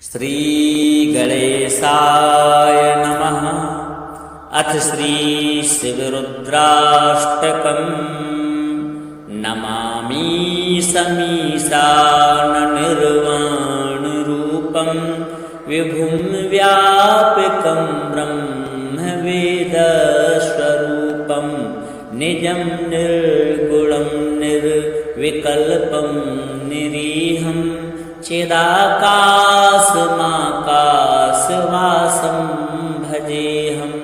श्री गणेशाय नमः। अथ श्री शिवरुद्राष्टकम्। नमामि समीशाननिर्वाणरूपं विभुं व्यापकं ब्रह्मवेदस्वरूपं निजं निर्गुणं निर्विकल्पं निरीहं चिदाकाशमाकाशवासं भजेऽहं।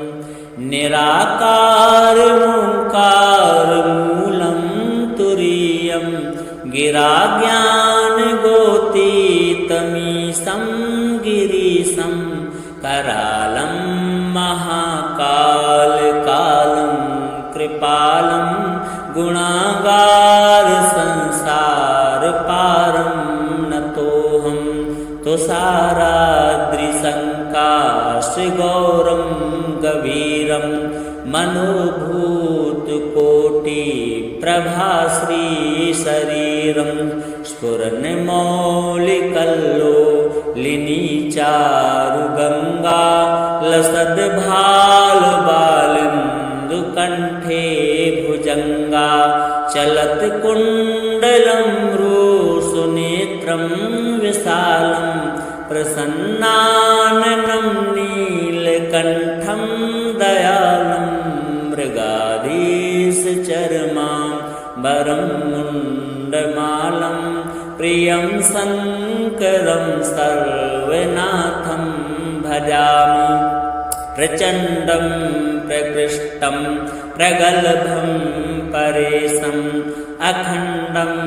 निराकारमोङ्कारमूलं तुरीयं गिराज्ञानगोतीतमीशं गिरीशं करालं महाकालकालं कृपालं गुणागारसंसारपारं नतोऽहं तुषाराद्रिसङ्काशगौरं गभीरं मनोभूतकोटिप्रभाश्रीशरीरं स्फुरन्मौलिकल्लोलिनीचारुगङ्गा लसद्भालबालिन्दुकण्ठे भुजङ्गा चलत्कुण्डलं रुसुनेत्रं विशालं प्रसन्नाननं नीलकण्ठं दयालं मृगाधीशचर्माम्बरं मुण्डमालं प्रियं शङ्करं सर्वनाथं भजामि। प्रचण्डं प्रकृष्टं प्रगल्भं परेशम् अखण्डम्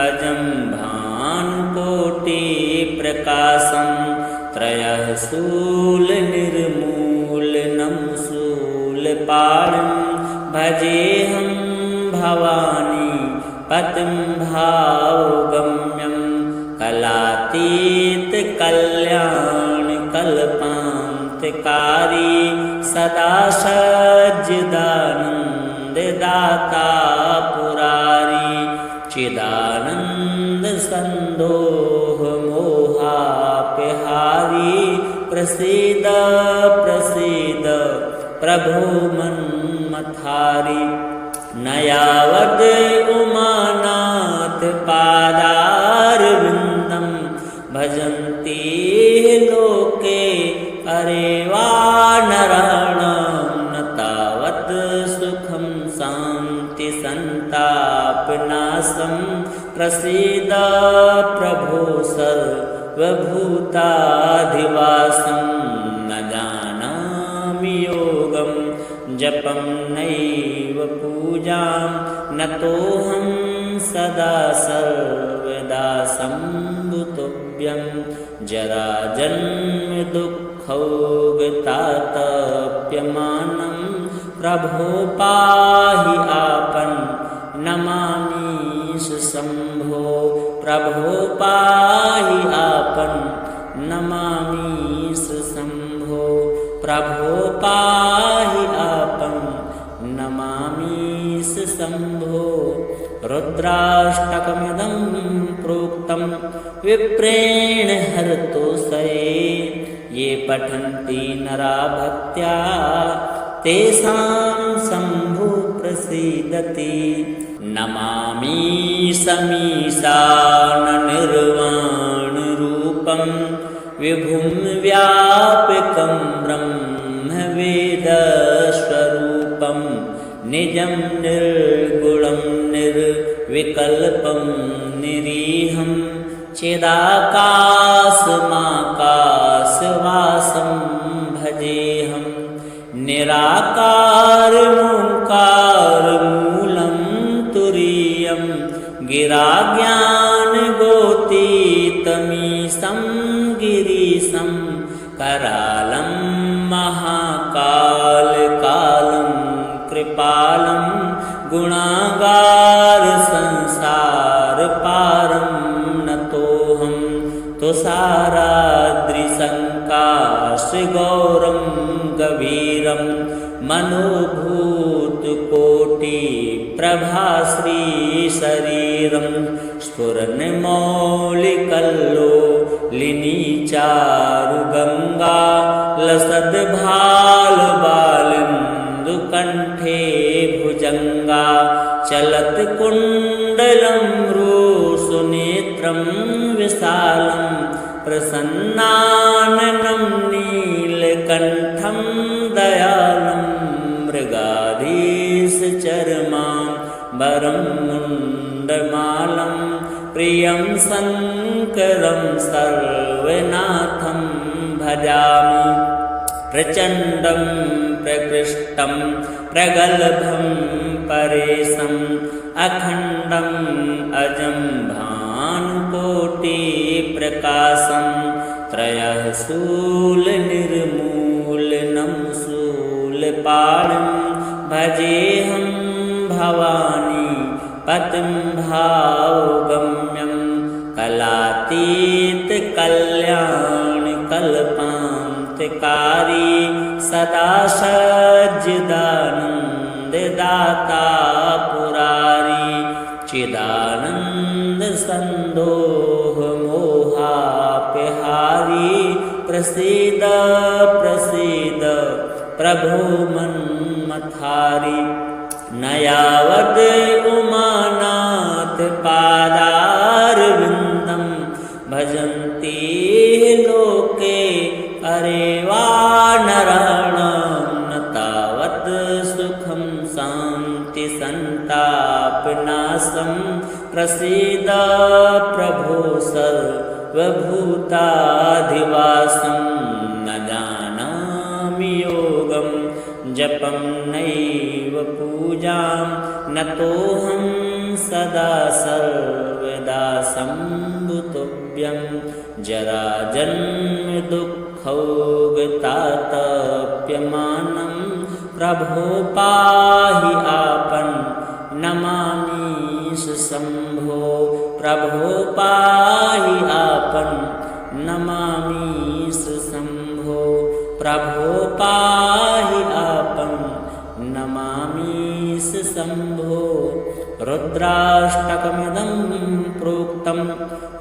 अजं भानुकोटिप्रकाशं त्रयः शूलनिर्मूलनं शूलपाणिं भजेऽहं भवानी पतिं भावगम्यं कलातीतकल्याणकल्पान्तकारी सदा सज्जिदानन्ददाता पुरारी चिदानन्दसन्दोहमोहापहारी प्रसीद प्रसीद प्रभो मन्मथारी। न यावद् उमानाथ पादारविन्दं भजन्ति लोके अरे वा नराणां न तावत् सुखं शान्ति सन्तापनाशं प्रसीद प्रभो सर्वभूताधिवासं। न जानामि योगं जपं नैव पूजां नतोऽहं सदा सर्वदा सम्भुतव्यं जराजन्मदुःखौगतातप्यमानं प्रभो पाहि आपन् नमामीश शम्भो प्रभो पाहि आपन् नमामीश शम्भो प्रभो पाहि आपन् नमामीश शम्भो। रुद्राष्टकमिदं प्रोक्तं विप्रेण हरतोषये ये पठन्ति नरा भक्त्या तेषां शम्भु प्रसीदति। नमामि समीशाननिर्वाणरूपं विभुं व्यापकं ब्रह्मवेदस्वरूपं निजं निर्गुणं निर्विकल्पं निरीहं चिदाकाशमाकाशवासं भजेऽहं। निराकारमोङ्कारमूलं तुरीयं गिराज्ञानगोतीतमीशं गिरीशं करालं महाकालकालं कृपालं गुणागारसंसारपारं नतोऽहं तुषाराद्रिसङ्काशगौरं गभीरं मनोभूतकोटिप्रभाश्रीशरीरं स्फुरन्मौलिकल्लो लिनी चारु गंगा लसद भाल बालिंदु कंठे भुजंगा चलत कुंडलं रुसुनेत्रं विशालं प्रसन्नाननं नीलकंठं दयालं मृगाधीशचर्माम्बरं मुण्डमालं प्रियं शङ्करं सर्वनाथं भजामि प्रचण्डं प्रकृष्टं प्रगल्भं परेशम् अखण्डम् अजं भानुकोटिप्रकाशं त्रयः शूलनिर्मूलनं शूलपाणिं भजेऽहं भवानी पतिं भावगम्यं कलातीतकल्याणकल्पान्तकारी सदा सज्जिदानन्ददाता पुरारी चिदानन्दसन्दोहमोहापहारी प्रसीद प्रसीद प्रभो मन्मथारी न यावद् उमानाथ पादारविन्दं भजन्ति लोके अरे वा नराणां न तावत् सुखं शान्ति सन्तापनाशं प्रसीद प्रभो सर्वभूताधिवासं न जानामि योगं जपं नैव पूजां नतोऽहं सदा सर्वदा सम्भुतोऽभ्यं जराजन्म दुःखौगतातप्यमानं प्रभो पाहि आपन् नमामि शम्भो प्रभो पाहि आपन् नमामि शम्भो प्रभो पाहि आपन् नमामि शम्भो रुद्राष्टकमिदं प्रोक्तं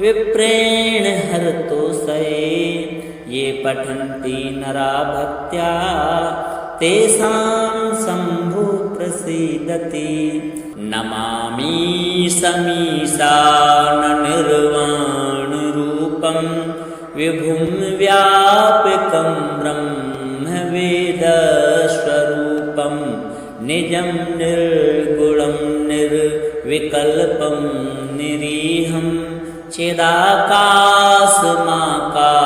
विप्रेण हरतोषये ये पठन्ति नरा भक्त्या तेषां शम्भु प्रसीदति नमामि समीशाननिर्वाणरूपं विभुं व्यापकं ब्रह्मवेदस्वरूपं निजं निर्गुणं निर्विकल्पं निरीहं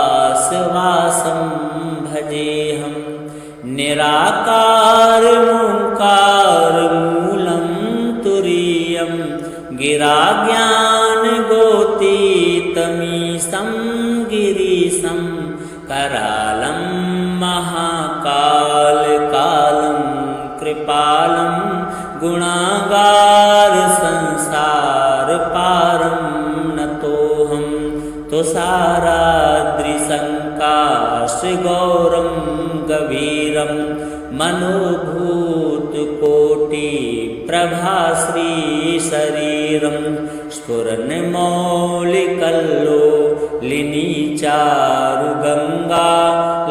चिदाकाशमाकाशवासं भजेऽहं निराकारमोङ्कारमूलं तुरीयं गिराज्ञानगोतीतमीशं गिरीशं करालं महाकालकालं कृपालं गुणागारसंसारपारं नतोऽहं तुषाराद्रिसङ्काशगौरं गभीरं मनोभूतकोटिप्रभाश्रीशरीरं स्फुरन्मौलिकल्लोलिनी चारुगङ्गा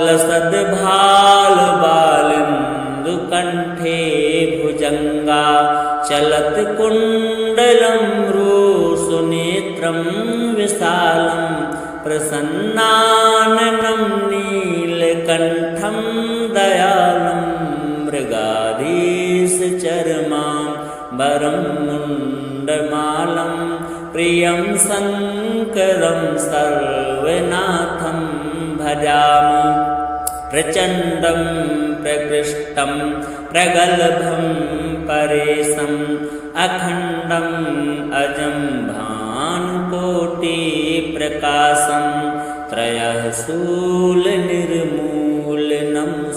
लसद्भालबालिन्दुकण्ठे भुजङ्गा चलत्कुण्डलं रुसुनेत्रं विशालं प्रसन्नाननं नीलकण्ठं दयालं मृगाधीशचर्माम्बरं मुण्डमालं प्रियं शङ्करं सर्वनाथं भजामि प्रचण्डं प्रकृष्टं प्रगल्भं परेशम् अखण्डम् अजं भानुकोटिप्रकाशं त्रयः शूलनिर्मूलनं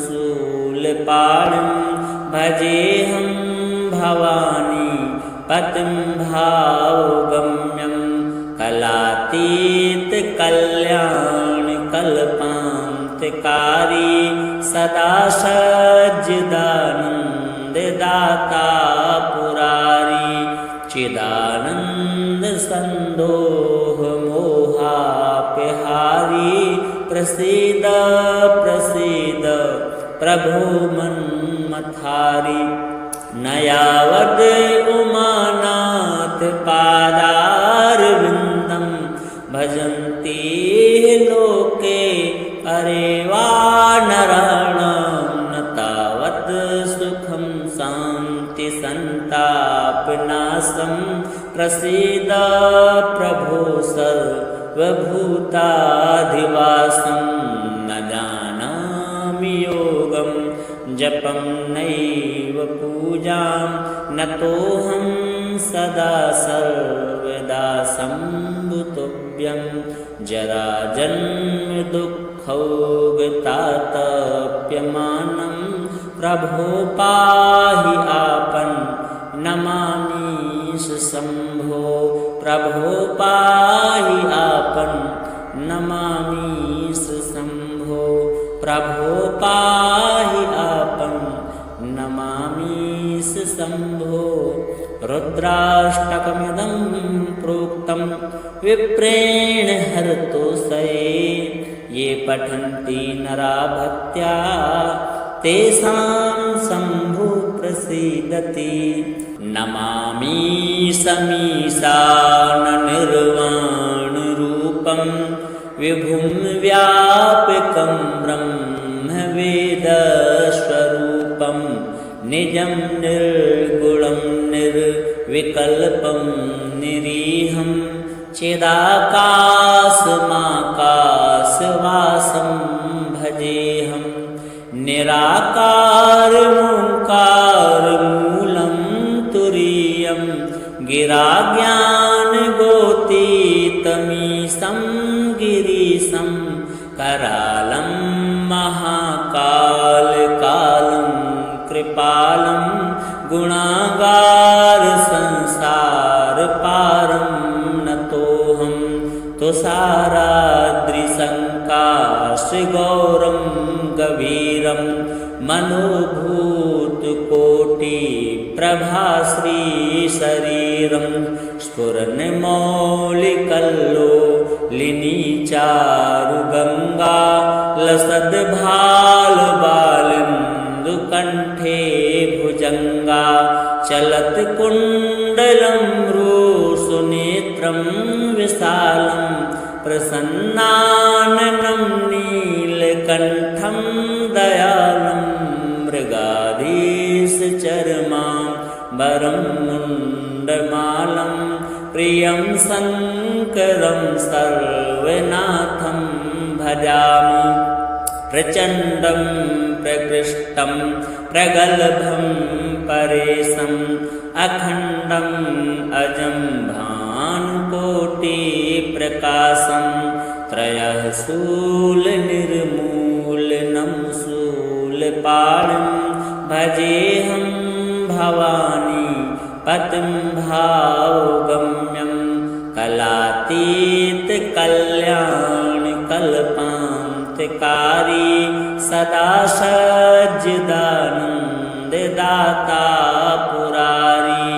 शूलपाणिं भजेऽहं भवानी पतिं भावगम्यं कलातीतकल्याणकल्पान्तकारी सदा सज्जिदानन्ददाता पुरारी चिदानन्दसन्दोहमोहापहारी प्रसीद प्रसीद प्रभो मन्मथारी। न यावद् उमानाथ पादारविन्दं भजन्ति लोके अरे वानराणां न तावत् सुखं शान्ति सन्तापनाशं। प्रसीद प्रभो सर्वभूताधिवासं। न जानामि योगं जपं नैव पूजां न तोऽहं सदा सर्वदा सम्भुतव्यं। जराजन्म दुःखौगतातप्यमानं प्रभो पाहि आपन् नमामि शम्भो। प्रभो पाहि आपन् नमामि शम्भो। प्रभो पाहि आपन् नमामि शम्भो। रुद्राष्टकमिदं प्रोक्तं विप्रेण हरतोषये। ये पठन्ति नरा भक्त्या तेषां शम्भु प्रसीदति। नमामि समीशाननिर्वाणरूपं विभुं व्यापकं ब्रह्मवेदस्वरूपं। निजं निर्गुणं निर्विकल्पं निरीहं चिदाकाशमाकाशवासं भजेऽहं। निराकारमोङ्कारमूलं तुरीयं गिराज्ञानगोतीतमीशं गिरीशं। करालं महाकालकालं कृपालं गुणागार संसारपारं। नतोऽहं तुषाराद्रिसङ्काशगौरं गभीरं मनोभूतकोटिप्रभाश्रीशरीरं। स्फुरन्मौलिकल्लोलिनीचारुगङ्गा लसद्भालबालेन्दुकण्ठे भुजङ्गा। चलत्कुण्डलं रुसुनेत्रं विशालं प्रसन्नाननं नीलकण्ठं दयालं। मृगाधीशचर्माम्बरं मुण्डमालं प्रियं शङ्करं सर्वनाथं भजामि। प्रचण्डं प्रकृष्टं प्रगल्भं परेशम् अखण्डम् अजं भानुकोटिप्रकाशं। त्रयः शूलनिर्मूलनं शूलपाणिं भजेऽहं भवानी पतिं भावगम्यं। कलातीतकल्याणकल्पान्तकारी सदा सज्जिदानन्ददाता पुरारी।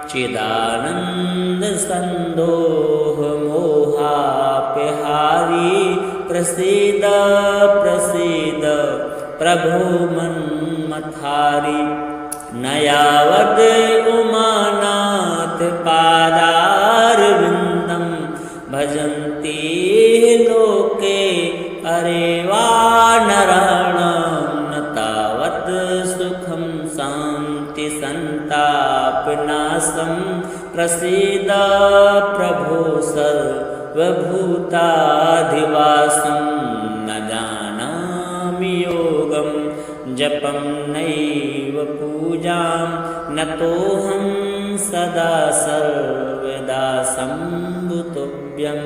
चिदानन्दसन्दोहमोहापहारी। प्रसीद प्रसीद प्रभो मन्मथारी। न यावद् उमानाथ पादारविन्दं भजन्ति लोके अरे वानराणां न तावत् सुखं शान्ति सन्तापनाशं। प्रसीद प्रभो सर्वभूताधिवासं। न जानामि योगं जपं नैव पूजां न तोऽहं सदा सर्वदा सम्भुतव्यं।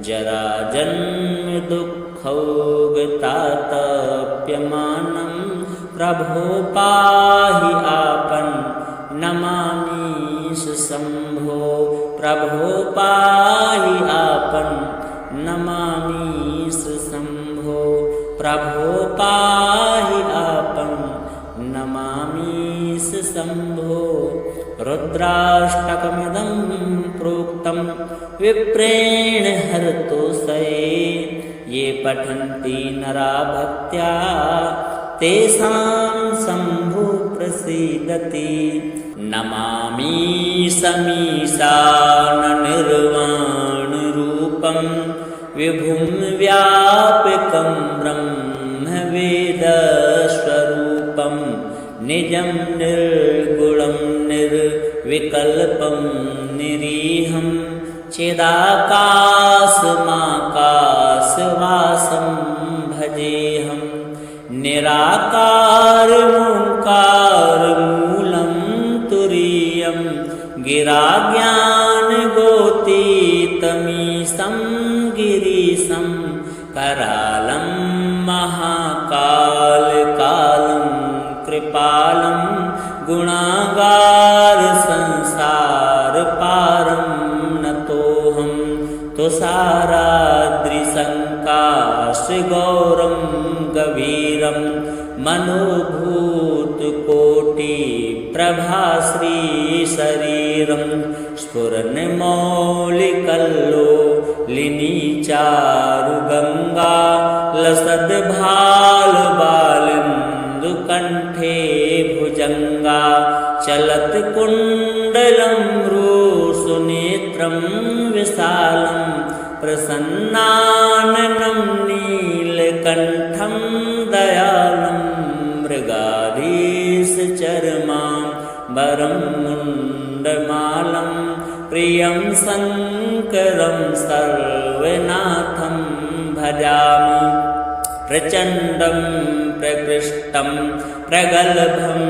जराजन्म दुःखौगतातप्यमानं प्रभो पाहि आपन् नमामि शम्भो। प्रभो पाहि आपन् नमामि शम्भो। प्रभो पाहि आपन् नमामि शम्भो। रुद्राष्टकमिदं प्रोक्तं विप्रेण हरतोषये। ये पठन्ति नरा भक्त्या तेषां शम्भु प्रसीदति। नमामि समीशाननिर्वाणरूपं विभुं व्यापकं ब्रह्मवेदस्वरूपं निजं निर्गुणं निर्विकल्पं निरीहं चिदाकाशमाकाशवासं भजेऽहं। निराकारमोङ्कारमूलं तुरीयं गिराज्ञानगोतीतमीशं गिरीशं करालं महाकालकालं कृपालं गुणागारसंसारपारं नतोऽहं तुषाराद्रिसङ्काशगौरं गभीरं मनोभूतकोटिप्रभाश्रीशरीरं स्फुरन्मौलिकल्लोलिनीचारुगङ्गा लसद्भालबालिन्दुकण्ठे भुजङ्गा चलत्कुण्डलं रुसुनेत्रं विशालं प्रसन्नाननं नीलकण्ठं दयालं मृगाधीशचर्माम्बरं मुण्डमालं प्रियं शङ्करं सर्वनाथं भजामि। प्रचण्डं प्रकृष्टं प्रगल्भं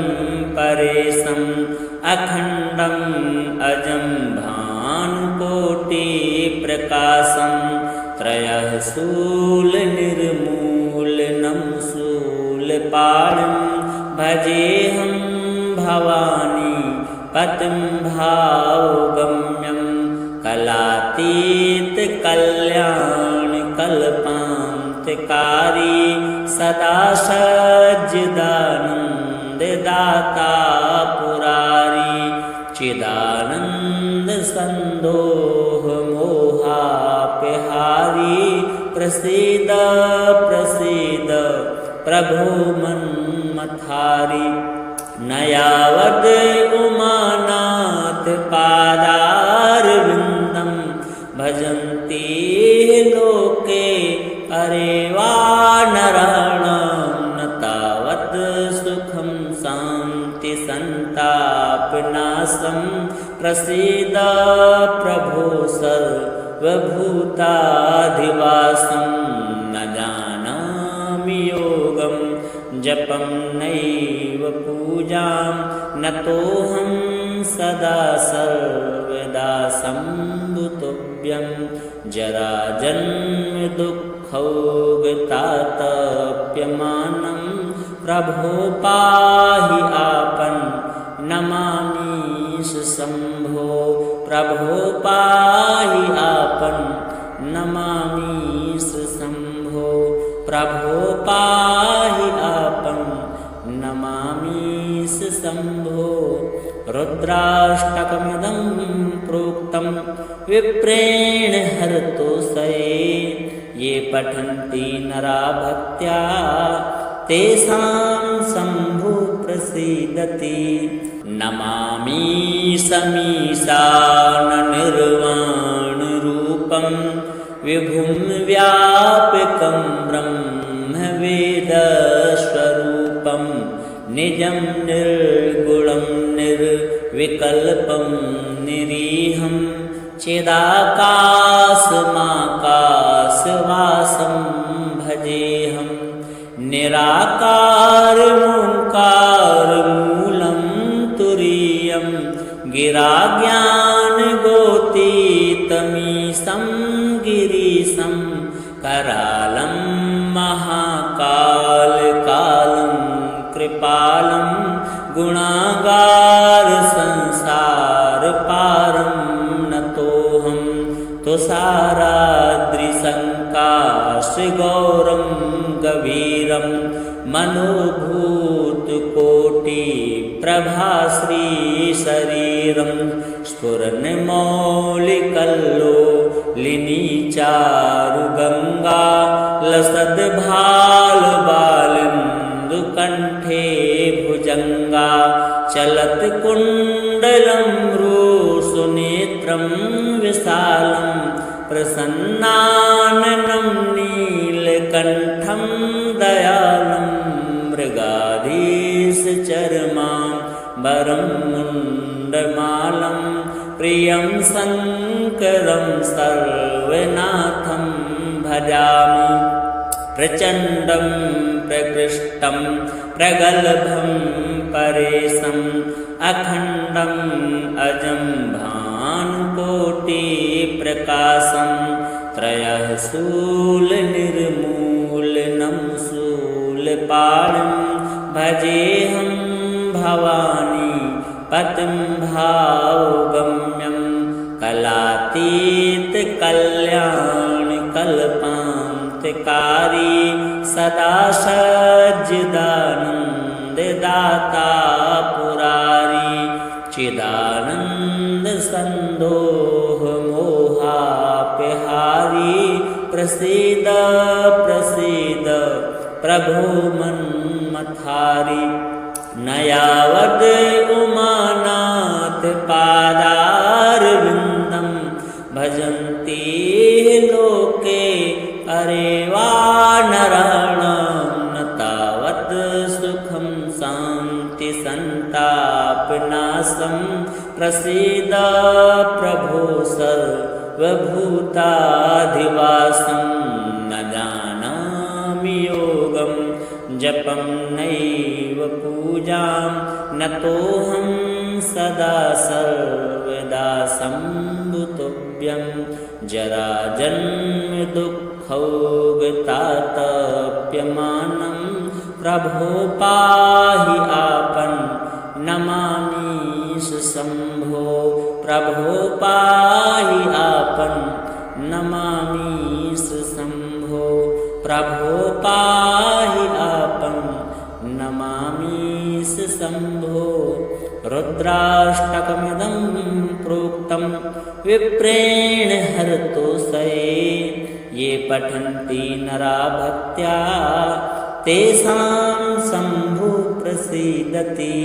परेशम् अखण्डम् अजं भानुकोटिप्रकाशं त्रयः शूलनिर्मूलनं शूलपाणिं भजेऽहं भवानी पतिं भावगम्यं कलातीतकल्याणकल्पान्तकारी सदा सज्जिदानन्ददाता पुरारी चिदानन्दसन्दोहमोहापहारी प्रसीद प्रसीद प्रभो मन्मथारी। न यावद् उमानाथ पादारविन्दं भजन्ति लोके अरे वा नराणां न तावत् सुखं शान्ति सन्तापनाशं प्रसीद प्रभो सर्वभूताधिवासं। न जानामि योगं जपं नैव पूजां नतोऽहं सदा सर्वदा सम्भुतोऽभ्यं जराजन्म दुःखौगतातप्यमानं प्रभो पाहि आपन् नमामि शम्भो। प्रभो पाहि आपन् नमामि शम्भो। प्रभो पाहि आपन् नमामि शम्भो। रुद्राष्टकमिदं प्रोक्तं विप्रेण हरतोषये ये पठन्ति नरा भक्त्या तेषां शम्भु प्रसीदति। नमामि समीशाननिर्वाणरूपं विभुं व्यापकं ब्रह्मवेदस्वरूपं निजं निर्गुणं निर्विकल्पं निरीहं चिदाकाशमाकाशवासं भजेऽहं। निराकारमोङ्कारमूलं तुरीयं गिराज्ञानगोतीतमीशं गिरीशं करालं महाकालकालं कृपालं गुणागारसंसारपारं नतोऽहं तुषाराद्रिसङ्काशगौरं गभीरं मनोभूतकोटिप्रभाश्रीशरीरं स्फुरन्मौलिकल्लोलिनीचारुगङ्गा लसद्भालबालिन्दुकण्ठे भुजङ्गा चलत्कुण्डलं रुसुनेत्रं विशालं प्रसन्नाननं नीलकण्ठं दयालं मृगाधीशचर्माम्बरं मुण्डमालं प्रियं शङ्करं सर्वनाथं भजामि प्रचण्डं प्रकृष्टं प्रगल्भं परेशम् अखण्डम् अजं भानुकोटिप्रकाशं त्रयः शूलनिर्मूलनं शूलपाणिं भजेऽहं भवानी पतिं भावगम्यं कलातीतकल्याणकल्पान्तिकारी सदा सज्जिदानन्ददाता पुरारी चिदानन्दसन्दोहमोहापहारी प्रसीद प्रसीद प्रभो मन्मथारी न यावद् उमानाथ पादारविन्दं भजन्ति लोके अरे वा नराणां न तावत् सुखं शान्ति सन्तापनाशं प्रसीद प्रभो सर्वभूताधिवासं न जानामि योगं जपं नैव पूजां नतोऽहं सदा सर्वदा सम्भुतोऽभ्यं जराजन्मदुःखौगतातप्यमानं प्रभो पाहि आपन्नमामीश शम्भो प्रभो पाहि आपन्नमामीश शम्भो प्रभो पाहि आपन्नमामीश शम्भो रुद्राष्टकमिदं प्रोक्तं विप्रेण हरतोषये ये पठन्ति नरा भक्त्या तेषां शम्भुः प्रसीदति।